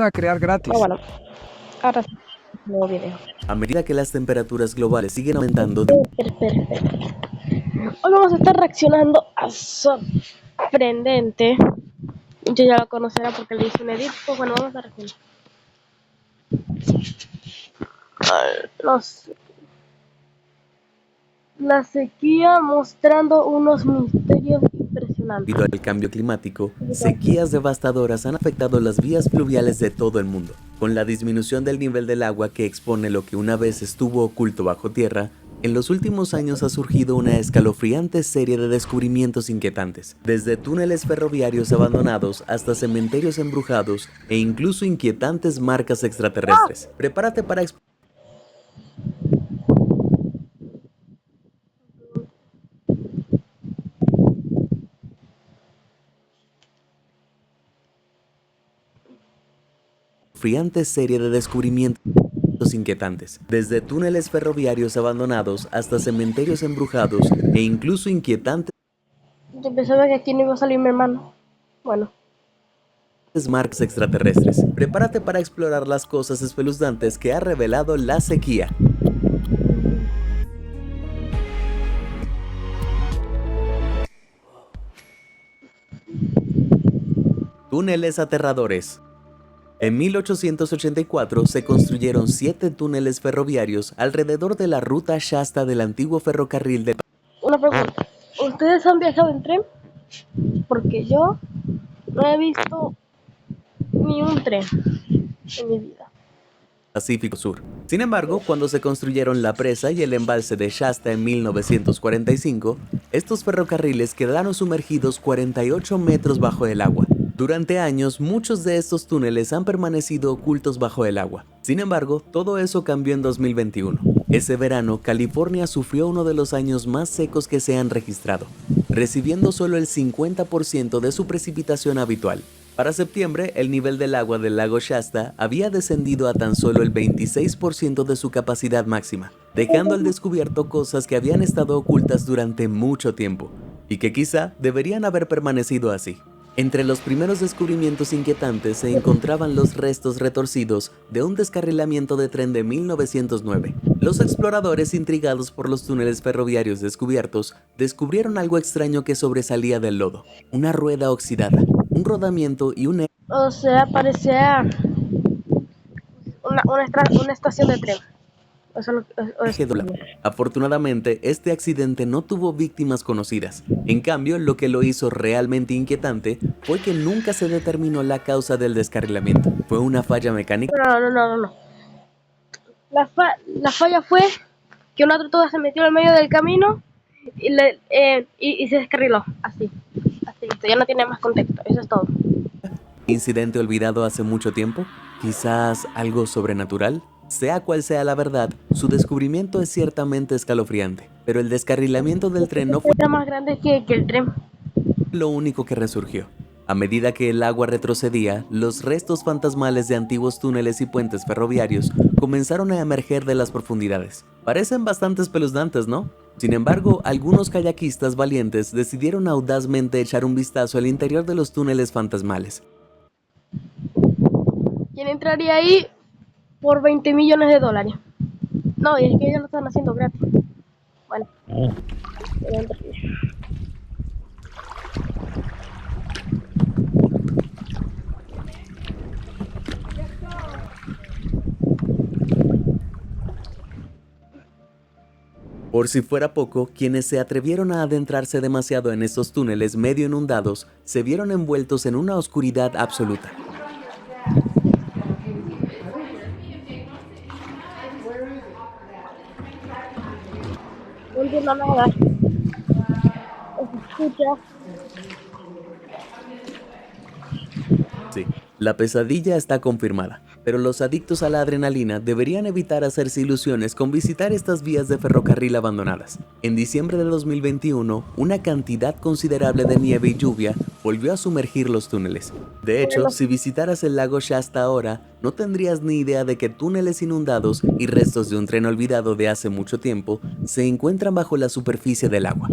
a crear gratis. Oh, bueno, ahora sí, nuevo video. A medida que las temperaturas globales siguen aumentando, Espera. Hoy vamos a estar reaccionando a Sorprendente. Yo ya lo conocerá porque le hice un edit. Pues bueno, vamos a reaccionar. La sequía mostrando unos misterios impresionantes. debido al cambio climático, sequías devastadoras han afectado las vías fluviales de todo el mundo. Con la disminución del nivel del agua que expone lo que una vez estuvo oculto bajo tierra, en los últimos años ha surgido una escalofriante serie de descubrimientos inquietantes, desde túneles ferroviarios abandonados hasta cementerios embrujados e incluso inquietantes marcas extraterrestres. Prepárate para serie de descubrimientos inquietantes, desde túneles ferroviarios abandonados hasta cementerios embrujados e incluso inquietantes Yo pensaba que aquí no iba a salir mi hermano. Bueno. marcas extraterrestres. Prepárate para explorar las cosas espeluznantes que ha revelado la sequía. Túneles aterradores. En 1884 se construyeron 7 túneles ferroviarios alrededor de la ruta Shasta del antiguo ferrocarril de... Una pregunta. ¿Ustedes han viajado en tren? Porque yo no he visto ni un tren en mi vida. Pacífico Sur. Sin embargo, cuando se construyeron la presa y el embalse de Shasta en 1945, estos ferrocarriles quedaron sumergidos 48 metros bajo el agua. Durante años, muchos de estos túneles han permanecido ocultos bajo el agua. Sin embargo, todo eso cambió en 2021. Ese verano, California sufrió uno de los años más secos que se han registrado, recibiendo solo el 50% de su precipitación habitual. Para septiembre, el nivel del agua del lago Shasta había descendido a tan solo el 26% de su capacidad máxima, dejando al descubierto cosas que habían estado ocultas durante mucho tiempo, y que quizá deberían haber permanecido así. Entre los primeros descubrimientos inquietantes se encontraban los restos retorcidos de un descarrilamiento de tren de 1909. Los exploradores, intrigados por los túneles ferroviarios descubiertos, descubrieron algo extraño que sobresalía del lodo: una rueda oxidada, un rodamiento y un... O sea, parecía una estación de tren. eje doblado. Afortunadamente, este accidente no tuvo víctimas conocidas. En cambio, lo que lo hizo realmente inquietante fue que nunca se determinó la causa del descarrilamiento. ¿Fue una falla mecánica? No. La falla fue que una tortuga se metió en medio del camino y se descarriló. Así. Esto ya no tiene más contexto. Eso es todo. ¿Incidente olvidado hace mucho tiempo? ¿Quizás algo sobrenatural? Sea cual sea la verdad, su descubrimiento es ciertamente escalofriante, pero el descarrilamiento del tren no fue Era más grande que el tren. lo único que resurgió. A medida que el agua retrocedía, los restos fantasmales de antiguos túneles y puentes ferroviarios comenzaron a emerger de las profundidades. Parecen bastante espeluznantes, ¿no? Sin embargo, algunos kayakistas valientes decidieron audazmente echar un vistazo al interior de los túneles fantasmales. ¿Quién entraría ahí por $20 millones? No, y es que ellos lo están haciendo gratis. Bueno. Por si fuera poco, quienes se atrevieron a adentrarse demasiado en estos túneles medio inundados se vieron envueltos en una oscuridad absoluta. No entiendo nada. Se escucha. Sí, la pesadilla está confirmada, pero los adictos a la adrenalina deberían evitar hacerse ilusiones con visitar estas vías de ferrocarril abandonadas. En diciembre de 2021, una cantidad considerable de nieve y lluvia volvió a sumergir los túneles. De hecho, si visitaras el lago Shasta ahora, no tendrías ni idea de que túneles inundados y restos de un tren olvidado de hace mucho tiempo se encuentran bajo la superficie del agua.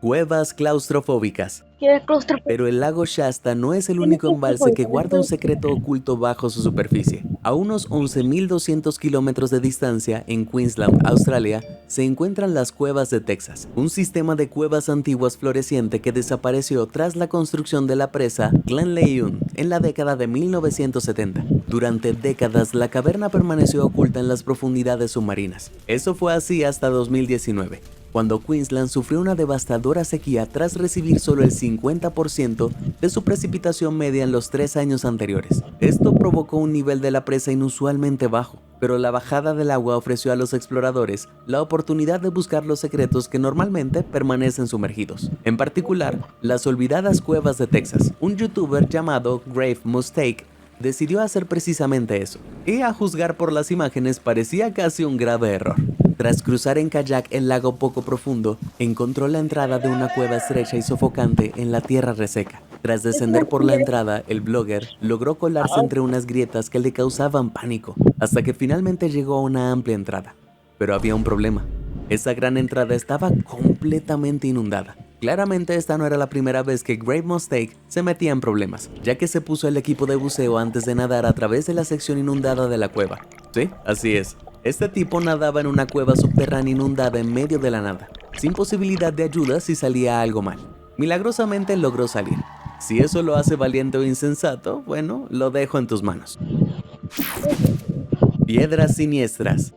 Cuevas claustrofóbicas. ¿Qué es claustrofobia? Pero el lago Shasta no es el único embalse que guarda un secreto oculto bajo su superficie. A unos 11.200 kilómetros de distancia, en Queensland, Australia, se encuentran las Cuevas de Texas, un sistema de cuevas antiguas floreciente que desapareció tras la construcción de la presa Glenlyon en la década de 1970. Durante décadas, la caverna permaneció oculta en las profundidades submarinas. Eso fue así hasta 2019. Cuando Queensland sufrió una devastadora sequía tras recibir solo el 50% de su precipitación media en los 3 años anteriores. Esto provocó un nivel de la presa inusualmente bajo, pero la bajada del agua ofreció a los exploradores la oportunidad de buscar los secretos que normalmente permanecen sumergidos. En particular, las olvidadas cuevas de Texas. Un youtuber llamado Grave Mustake decidió hacer precisamente eso, y a juzgar por las imágenes parecía casi un grave error. Tras cruzar en kayak el lago poco profundo, encontró la entrada de una cueva estrecha y sofocante en la tierra reseca. Tras descender por la entrada, el blogger logró colarse entre unas grietas que le causaban pánico, hasta que finalmente llegó a una amplia entrada. Pero había un problema. Esa gran entrada estaba completamente inundada. Claramente esta no era la primera vez que Grave Mustake se metía en problemas, ya que se puso el equipo de buceo antes de nadar a través de la sección inundada de la cueva. Sí, así es. Este tipo nadaba en una cueva subterránea inundada en medio de la nada, sin posibilidad de ayuda si salía algo mal. Milagrosamente logró salir. Si eso lo hace valiente o insensato, bueno, lo dejo en tus manos. Piedras siniestras.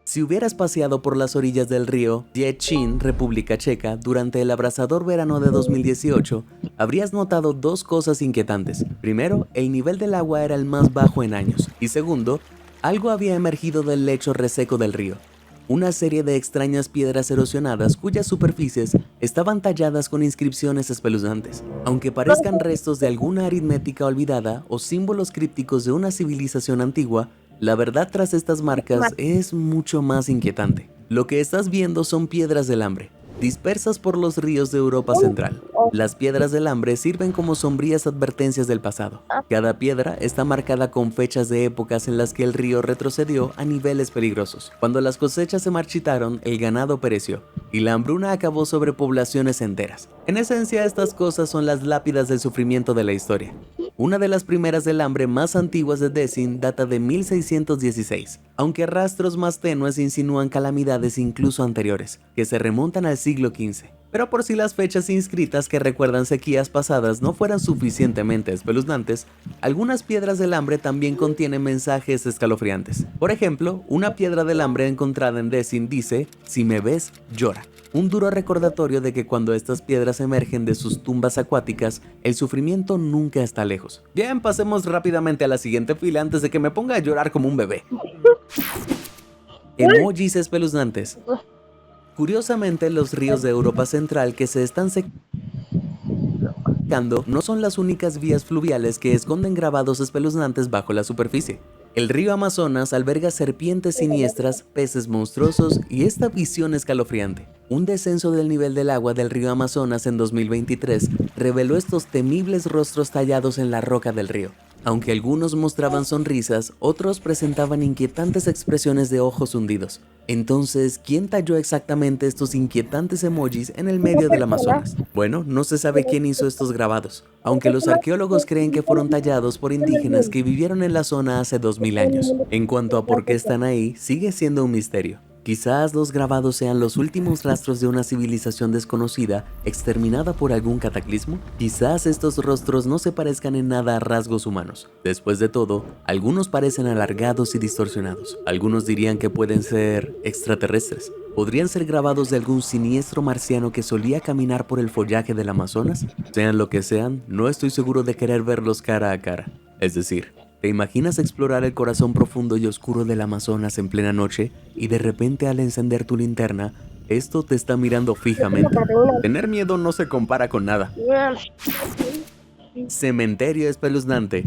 Si hubieras paseado por las orillas del río Děčín, República Checa, durante el abrasador verano de 2018, habrías notado dos cosas inquietantes. Primero, el nivel del agua era el más bajo en años. Y segundo, algo había emergido del lecho reseco del río. Una serie de extrañas piedras erosionadas cuyas superficies estaban talladas con inscripciones espeluznantes. Aunque parezcan restos de alguna aritmética olvidada o símbolos crípticos de una civilización antigua, la verdad tras estas marcas es mucho más inquietante. Lo que estás viendo son piedras del hambre, dispersas por los ríos de Europa Central. Las piedras del hambre sirven como sombrías advertencias del pasado. Cada piedra está marcada con fechas de épocas en las que el río retrocedió a niveles peligrosos. Cuando las cosechas se marchitaron, el ganado pereció, y la hambruna acabó sobre poblaciones enteras. En esencia, estas cosas son las lápidas del sufrimiento de la historia. Una de las primeras del hambre más antiguas de Děčín data de 1616, aunque rastros más tenues insinúan calamidades incluso anteriores, que se remontan al siglo XV. Pero por si las fechas inscritas que recuerdan sequías pasadas no fueran suficientemente espeluznantes, algunas piedras del hambre también contienen mensajes escalofriantes. Por ejemplo, una piedra del hambre encontrada en Děčín dice: "Si me ves, llora". Un duro recordatorio de que cuando estas piedras emergen de sus tumbas acuáticas, el sufrimiento nunca está lejos. Bien, pasemos rápidamente a la siguiente fila antes de que me ponga a llorar como un bebé. Emojis espeluznantes. Curiosamente, los ríos de Europa Central que se están secando no son las únicas vías fluviales que esconden grabados espeluznantes bajo la superficie. El río Amazonas alberga serpientes siniestras, peces monstruosos y esta visión escalofriante. Un descenso del nivel del agua del río Amazonas en 2023 reveló estos temibles rostros tallados en la roca del río. Aunque algunos mostraban sonrisas, otros presentaban inquietantes expresiones de ojos hundidos. Entonces, ¿quién talló exactamente estos inquietantes emojis en el medio del Amazonas? Bueno, no se sabe quién hizo estos grabados, aunque los arqueólogos creen que fueron tallados por indígenas que vivieron en la zona hace 2000 años. En cuanto a por qué están ahí, sigue siendo un misterio. Quizás los grabados sean los últimos rastros de una civilización desconocida, exterminada por algún cataclismo. Quizás estos rostros no se parezcan en nada a rasgos humanos. Después de todo, algunos parecen alargados y distorsionados. Algunos dirían que pueden ser extraterrestres. ¿Podrían ser grabados de algún siniestro marciano que solía caminar por el follaje del Amazonas? Sean lo que sean, no estoy seguro de querer verlos cara a cara. Es decir, ¿te imaginas explorar el corazón profundo y oscuro del Amazonas en plena noche y de repente al encender tu linterna, esto te está mirando fijamente? Tener miedo no se compara con nada. Cementerio espeluznante.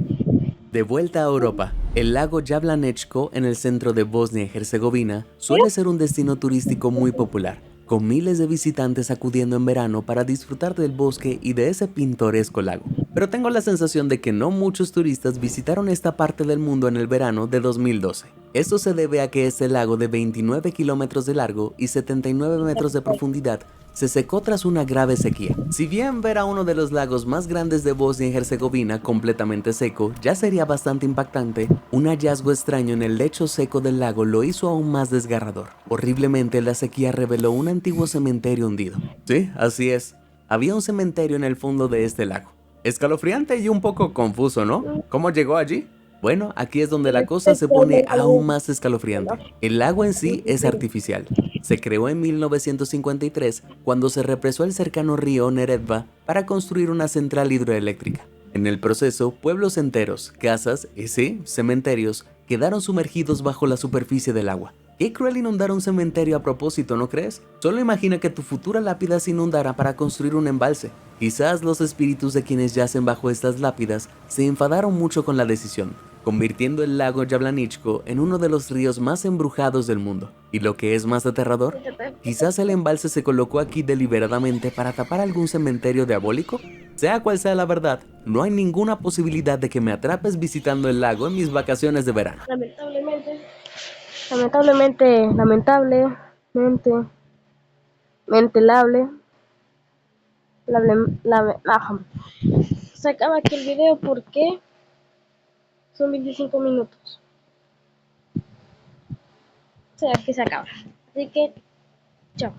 De vuelta a Europa, el lago Jablanečko en el centro de Bosnia y Herzegovina suele ser un destino turístico muy popular, con miles de visitantes acudiendo en verano para disfrutar del bosque y de ese pintoresco lago. pero tengo la sensación de que no muchos turistas visitaron esta parte del mundo en el verano de 2012. Esto se debe a que este lago de 29 kilómetros de largo y 79 metros de profundidad se secó tras una grave sequía. Si bien ver a uno de los lagos más grandes de Bosnia y Herzegovina completamente seco ya sería bastante impactante, un hallazgo extraño en el lecho seco del lago lo hizo aún más desgarrador. Horriblemente, la sequía reveló un antiguo cementerio hundido. Sí, así es. Había un cementerio en el fondo de este lago. Escalofriante y un poco confuso, ¿no? ¿Cómo llegó allí? Bueno, aquí es donde la cosa se pone aún más escalofriante. El lago en sí es artificial. Se creó en 1953 cuando se represó el cercano río Neretva para construir una central hidroeléctrica. En el proceso, pueblos enteros, casas y sí, cementerios quedaron sumergidos bajo la superficie del agua. Qué cruel inundar un cementerio a propósito, ¿no crees? Solo imagina que tu futura lápida se inundara para construir un embalse. Quizás los espíritus de quienes yacen bajo estas lápidas se enfadaron mucho con la decisión, convirtiendo el lago Yablanichko en uno de los ríos más embrujados del mundo. Y lo que es más aterrador, quizás el embalse se colocó aquí deliberadamente para tapar algún cementerio diabólico. Sea cual sea la verdad, no hay ninguna posibilidad de que me atrapes visitando el lago en mis vacaciones de verano. Se acaba aquí el video porque son 25 minutos. O sea, aquí se acaba. Así que, chao.